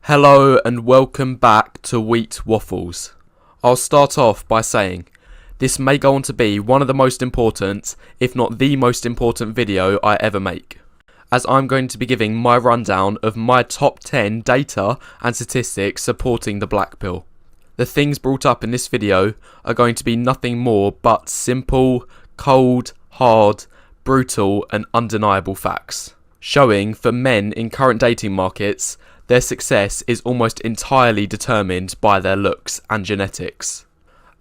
Hello and welcome back to Wheat Waffles. I'll start off by saying, this may go on to be one of the most important, if not the most important video I ever make, as I'm going to be giving my rundown of my top 10 data and statistics supporting the Blackpill. The things brought up in this video are going to be nothing more but simple, cold, hard, brutal and undeniable facts, showing for men in current dating markets their success is almost entirely determined by their looks and genetics.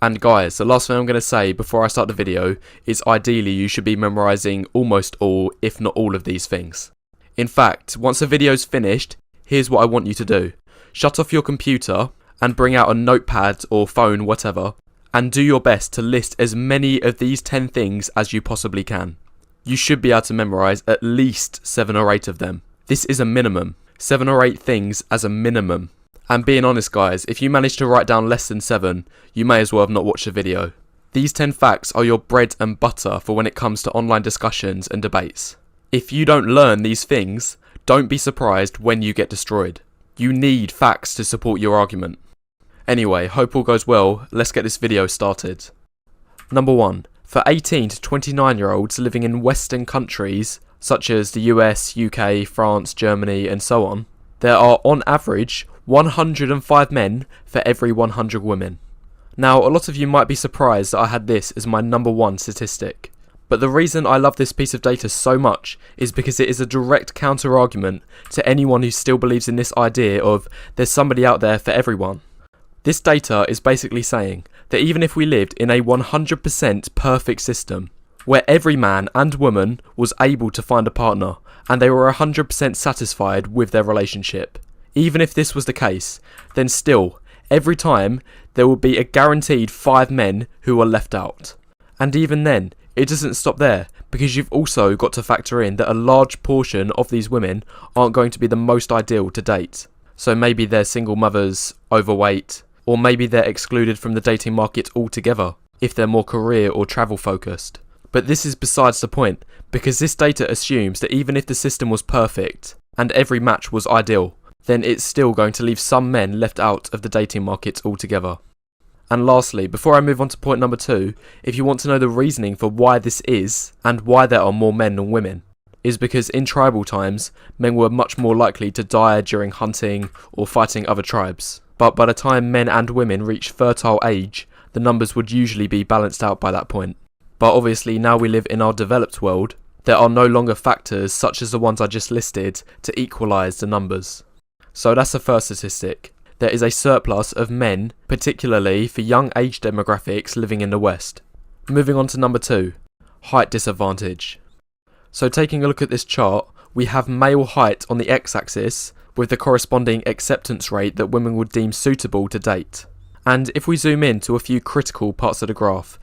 And guys, the last thing I'm going to say before I start the video is ideally you should be memorising almost all, if not all of these things. In fact, once the video's finished, here's what I want you to do. Shut off your computer and bring out a notepad or phone, whatever, and do your best to list as many of these 10 things as you possibly can. You should be able to memorise at least 7 or 8 of them. This is a minimum. 7 or 8 things as a minimum. And being honest guys, if you manage to write down less than 7, you may as well have not watched the video. These 10 facts are your bread and butter for when it comes to online discussions and debates. If you don't learn these things, don't be surprised when you get destroyed. You need facts to support your argument. Anyway, hope all goes well, let's get this video started. Number 1. For 18 to 29 year olds living in Western countries, such as the US, UK, France, Germany and so on, there are on average 105 men for every 100 women. Now a lot of you might be surprised that I had this as my number 1 statistic, but the reason I love this piece of data so much is because it is a direct counter argument to anyone who still believes in this idea of there's somebody out there for everyone. This data is basically saying that even if we lived in a 100% perfect system, where every man and woman was able to find a partner and they were 100% satisfied with their relationship. Even if this was the case, then still, every time there would be a guaranteed 5 men who are left out. And even then, it doesn't stop there, because you've also got to factor in that a large portion of these women aren't going to be the most ideal to date. So maybe they're single mothers, overweight, or maybe they're excluded from the dating market altogether, if they're more career or travel focused. But this is besides the point, because this data assumes that even if the system was perfect, and every match was ideal, then it's still going to leave some men left out of the dating market altogether. And lastly, before I move on to point number 2, if you want to know the reasoning for why this is, and why there are more men than women, is because in tribal times, men were much more likely to die during hunting or fighting other tribes. But by the time men and women reach fertile age, the numbers would usually be balanced out by that point. But obviously now we live in our developed world, there are no longer factors such as the ones I just listed to equalise the numbers. So that's the first statistic. There is a surplus of men, particularly for young age demographics living in the West. Moving on to number 2, height disadvantage. So taking a look at this chart, we have male height on the x-axis with the corresponding acceptance rate that women would deem suitable to date. And if we zoom in to a few critical parts of the graph,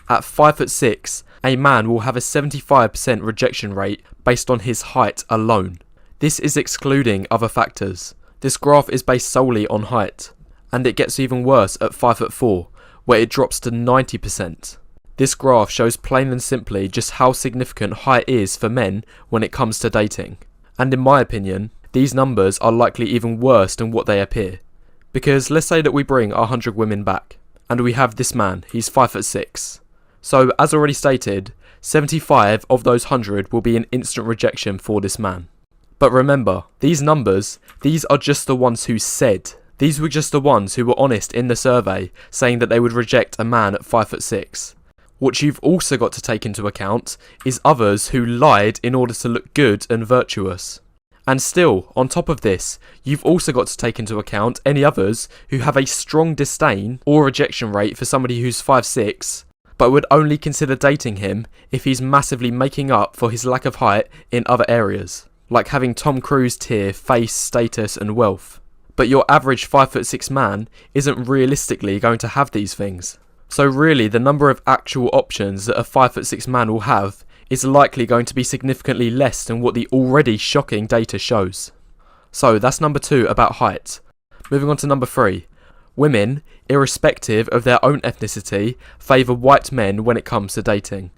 at 5'6", a man will have a 75% rejection rate based on his height alone. This is excluding other factors. This graph is based solely on height, and it gets even worse at 5'4", where it drops to 90%. This graph shows plain and simply just how significant height is for men when it comes to dating. And in my opinion, these numbers are likely even worse than what they appear. Because let's say that we bring 100 women back, and we have this man, he's 5'6". So, as already stated, 75 of those 100 will be an instant rejection for this man. But remember, these numbers, these are just the ones who said. These were just the ones who were honest in the survey, saying that they would reject a man at 5'6". What you've also got to take into account is others who lied in order to look good and virtuous. And still, on top of this, you've also got to take into account any others who have a strong disdain or rejection rate for somebody who's 5'6", but would only consider dating him if he's massively making up for his lack of height in other areas, like having Tom Cruise tier face, status and wealth. But your average 5'6" man isn't realistically going to have these things. So really the number of actual options that a 5'6" man will have is likely going to be significantly less than what the already shocking data shows. So that's number 2 about height. Moving on to number 3. Women, irrespective of their own ethnicity, favour white men when it comes to dating.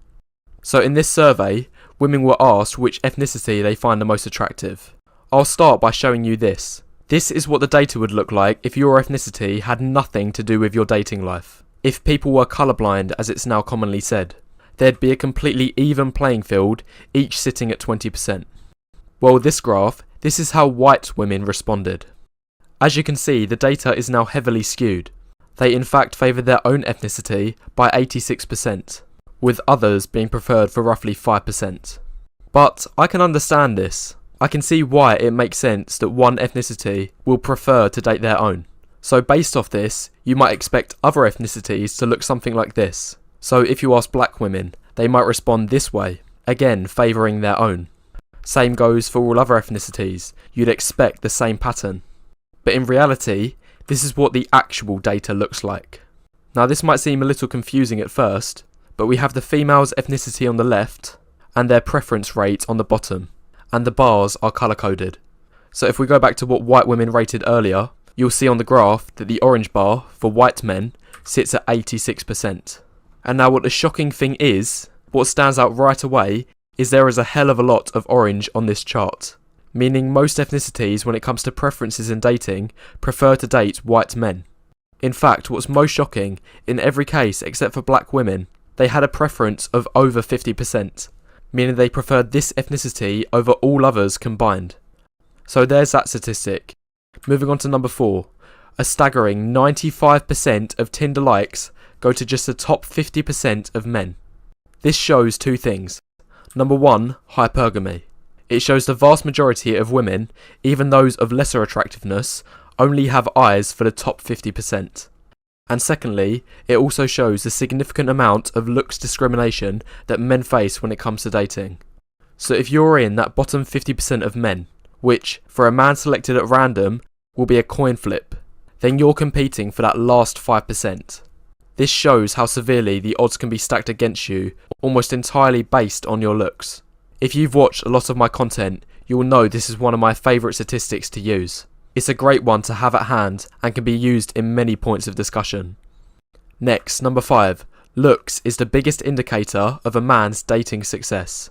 So in this survey, women were asked which ethnicity they find the most attractive. I'll start by showing you this. This is what the data would look like if your ethnicity had nothing to do with your dating life. If people were colourblind, as it's now commonly said, there'd be a completely even playing field, each sitting at 20%. Well, this graph, this is how white women responded. As you can see, the data is now heavily skewed. They in fact favour their own ethnicity by 86%, with others being preferred for roughly 5%. But I can understand this. I can see why it makes sense that one ethnicity will prefer to date their own. So based off this, you might expect other ethnicities to look something like this. So if you ask black women, they might respond this way, again favouring their own. Same goes for all other ethnicities, you'd expect the same pattern. But in reality, this is what the actual data looks like. Now this might seem a little confusing at first, but we have the female's ethnicity on the left, and their preference rate on the bottom. And the bars are colour coded. So if we go back to what white women rated earlier, you'll see on the graph that the orange bar for white men sits at 86%. And now what the shocking thing is, what stands out right away, is there is a hell of a lot of orange on this chart. Meaning most ethnicities when it comes to preferences in dating prefer to date white men. In fact, what's most shocking, in every case except for black women, they had a preference of over 50%. Meaning they preferred this ethnicity over all others combined. So there's that statistic. Moving on to number 4. A staggering 95% of Tinder likes go to just the top 50% of men. This shows two things. Number 1, hypergamy. It shows the vast majority of women, even those of lesser attractiveness, only have eyes for the top 50%. And secondly, it also shows the significant amount of looks discrimination that men face when it comes to dating. So if you're in that bottom 50% of men, which, for a man selected at random, will be a coin flip, then you're competing for that last 5%. This shows how severely the odds can be stacked against you, almost entirely based on your looks. If you've watched a lot of my content, you will know this is one of my favourite statistics to use. It's a great one to have at hand and can be used in many points of discussion. Next, number 5. Looks is the biggest indicator of a man's dating success.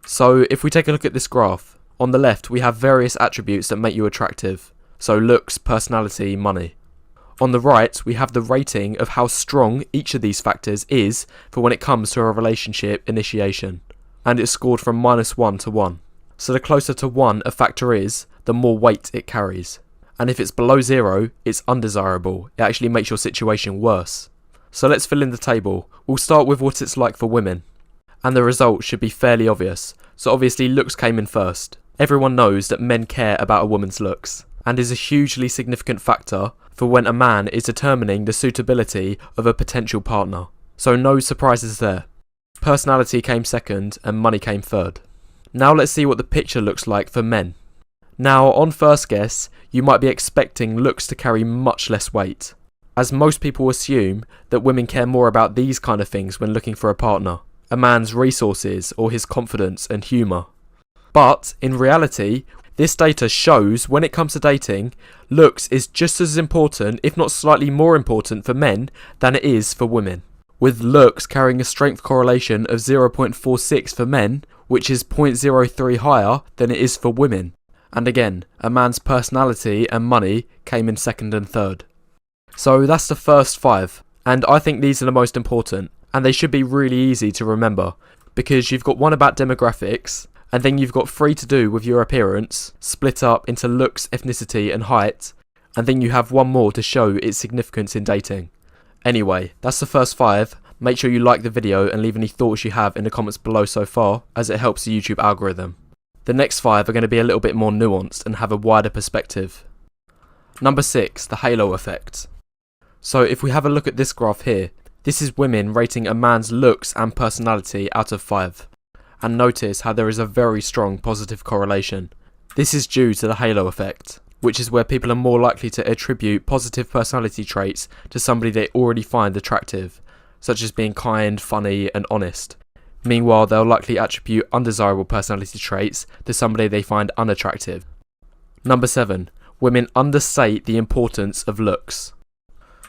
So if we take a look at this graph, on the left we have various attributes that make you attractive. So looks, personality, money. On the right we have the rating of how strong each of these factors is for when it comes to a relationship initiation. And it's scored from -1 to 1. So the closer to 1 a factor is, the more weight it carries. And if it's below 0, it's undesirable. It actually makes your situation worse. So let's fill in the table. We'll start with what it's like for women. And the result should be fairly obvious. So obviously looks came in first. Everyone knows that men care about a woman's looks, and is a hugely significant factor for when a man is determining the suitability of a potential partner. So no surprises there. Personality came second and money came third. Now let's see what the picture looks like for men. Now, on first guess, you might be expecting looks to carry much less weight, as most people assume that women care more about these kind of things when looking for a partner, a man's resources or his confidence and humour. But, in reality, this data shows when it comes to dating, looks is just as important, if not slightly more important for men than it is for women, with looks carrying a strength correlation of 0.46 for men, which is 0.03 higher than it is for women. And again, a man's personality and money came in second and third. So that's the first 5, and I think these are the most important, and they should be really easy to remember, because you've got one about demographics, and then you've got 3 to do with your appearance, split up into looks, ethnicity and height, and then you have one more to show its significance in dating. Anyway, that's the first 5. Make sure you like the video and leave any thoughts you have in the comments below so far, as it helps the YouTube algorithm. The next 5 are going to be a little bit more nuanced and have a wider perspective. Number 6, the halo effect. So if we have a look at this graph here, this is women rating a man's looks and personality out of 5. And notice how there is a very strong positive correlation. This is due to the halo effect, which is where people are more likely to attribute positive personality traits to somebody they already find attractive, such as being kind, funny and honest. Meanwhile, they'll likely attribute undesirable personality traits to somebody they find unattractive. Number 7. Women understate the importance of looks.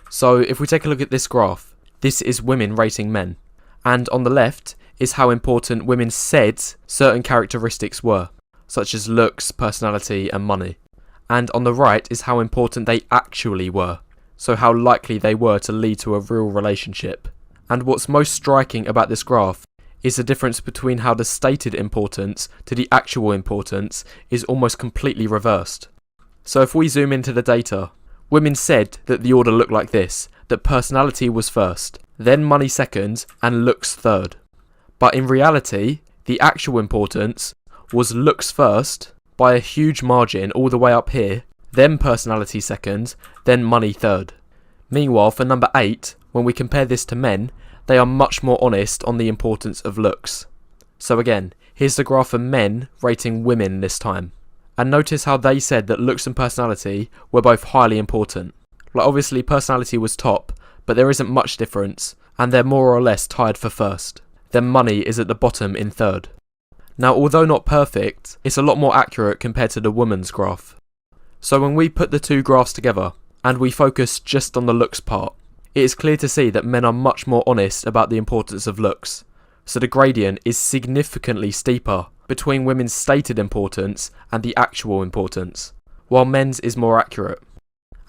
So if we take a look at this graph, this is women rating men. And on the left is how important women said certain characteristics were, such as looks, personality and money. and on the right is how important they actually were, so how likely they were to lead to a real relationship. And what's most striking about this graph is the difference between how the stated importance to the actual importance is almost completely reversed. So if we zoom into the data, women said that the order looked like this, that personality was first, then money second, and looks third. But in reality, the actual importance was looks first by a huge margin all the way up here, then personality second, then money third. Meanwhile, for number 8, when we compare this to men, they are much more honest on the importance of looks. So again, here's the graph for men rating women this time. And notice how they said that looks and personality were both highly important. Like obviously personality was top, but there isn't much difference, and they're more or less tied for first. Then money is at the bottom in third. Now although not perfect, it's a lot more accurate compared to the woman's graph. So when we put the two graphs together, and we focus just on the looks part, it is clear to see that men are much more honest about the importance of looks. So the gradient is significantly steeper between women's stated importance and the actual importance, while men's is more accurate.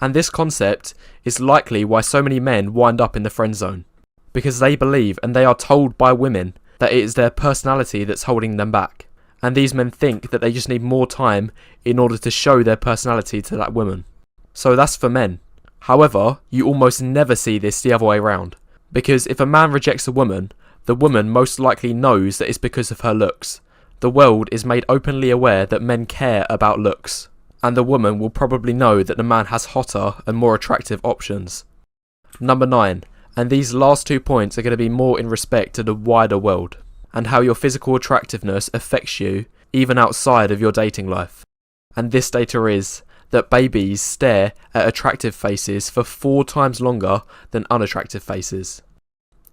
And this concept is likely why so many men wind up in the friend zone, because they believe and they are told by women that it is their personality that's holding them back, and these men think that they just need more time in order to show their personality to that woman. So that's for men. However, you almost never see this the other way around, because if a man rejects a woman, the woman most likely knows that it's because of her looks. The world is made openly aware that men care about looks, and the woman will probably know that the man has hotter and more attractive options. Number 9, and these last 2 points are going to be more in respect to the wider world, and how your physical attractiveness affects you even outside of your dating life. And this data is that babies stare at attractive faces for 4 times longer than unattractive faces.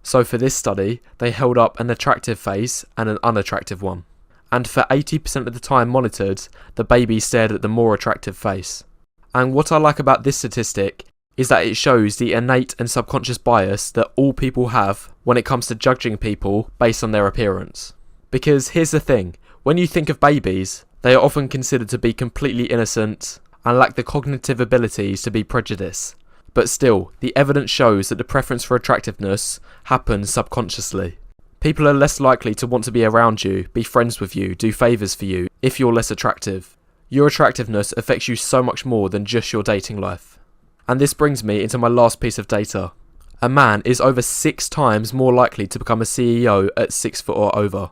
So for this study, they held up an attractive face and an unattractive one. And for 80% of the time monitored, the baby stared at the more attractive face. And what I like about this statistic is that it shows the innate and subconscious bias that all people have when it comes to judging people based on their appearance. Because here's the thing, when you think of babies, they are often considered to be completely innocent and lack the cognitive abilities to be prejudiced. But still, the evidence shows that the preference for attractiveness happens subconsciously. People are less likely to want to be around you, be friends with you, do favours for you, if you're less attractive. Your attractiveness affects you so much more than just your dating life. And this brings me into my last piece of data. A man is over 6 times more likely to become a CEO at 6 foot or over.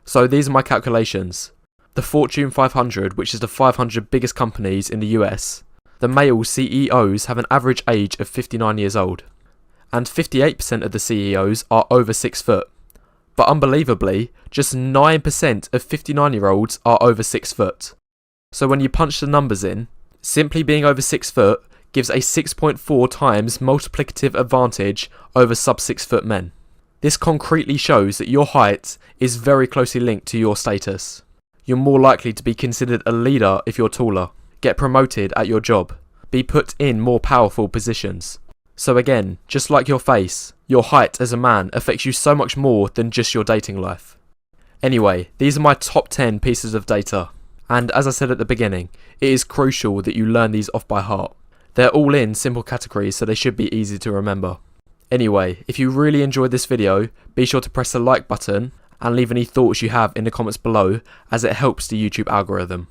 So these are my calculations. The Fortune 500, which is the 500 biggest companies in the US, the male CEOs have an average age of 59 years old. And 58% of the CEOs are over 6 foot. But unbelievably, just 9% of 59-year-olds are over 6 foot. So when you punch the numbers in, simply being over 6 foot gives a 6.4 times multiplicative advantage over sub 6 foot men. This concretely shows that your height is very closely linked to your status. You're more likely to be considered a leader if you're taller, get promoted at your job, be put in more powerful positions. So again, just like your face, your height as a man affects you so much more than just your dating life. Anyway, these are my top 10 pieces of data. And as I said at the beginning, it is crucial that you learn these off by heart. They're all in simple categories, so they should be easy to remember. Anyway, if you really enjoyed this video, be sure to press the like button and leave any thoughts you have in the comments below, as it helps the YouTube algorithm.